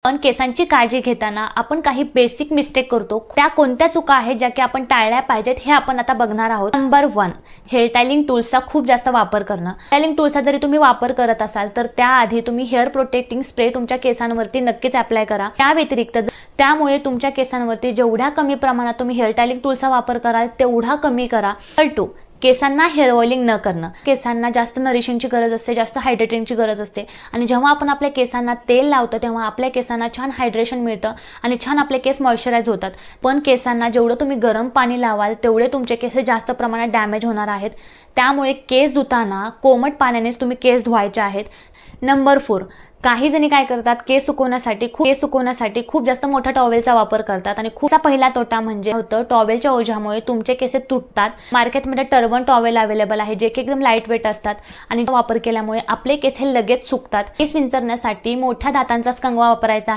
पण केसांची काळजी घेताना आपण काही बेसिक मिस्टेक करतो, त्या कोणत्या चुका आहेत ज्या की आपण टाळल्या पाहिजेत हे आपण आता बघणार आहोत। नंबर 1, हेअर स्टायलिंग टूल्सचा खूप जास्त वापर करणं। स्टायलिंग टूल्सचा जरी तुम्ही वापर करत असाल तर त्याआधी तुम्ही हेअर प्रोटेक्टिंग स्प्रे तुमच्या केसांवरती नक्कीच अप्लाय करा। त्या व्यतिरिक्त त्यामुळे तुमच्या केसांवरती जेवढ्या कमी प्रमाणात तुम्ही हेअर स्टायलिंग टूल्सचा वापर कराल तेवढा कमी करा। नंबर 2, केसांना हेअर ऑइलिंग न करणं। केसांना जास्त नरिशिंगची गरज असते, जास्त हायड्रेटिंगची गरज असते आणि जेव्हा आपण आपल्या केसांना तेल लावतो तेव्हा आपल्या केसांना छान हायड्रेशन मिळतं आणि छान आपले केस मॉइश्चराइज होतात। पण केसांना जेवढं तुम्ही गरम पाणी लावाल तेवढे तुमचे केस जास्त प्रमाणात डॅमेज होणार आहेत। त्यामुळे केस धुताना कोमट पाण्यानेच तुम्ही केस धुवायचे आहेत। नंबर 4, काही जणी काय करतात, केस सुकवण्यासाठी खूप जास्त मोठा टॉवेलचा वापर करतात आणि खूपचा पहिला तोटा म्हणजे होतं टॉवेलच्या ओझ्यामुळे तुमचे केस तुटतात। मार्केटमध्ये टर्बन टॉवेल अवेलेबल आहे जे की एकदम लाईट वेट असतात आणि वापर केल्यामुळे आपले केस हे लगेच सुकतात। केस विंचरण्यासाठी मोठ्या दातांचाच कंगवा वापरायचा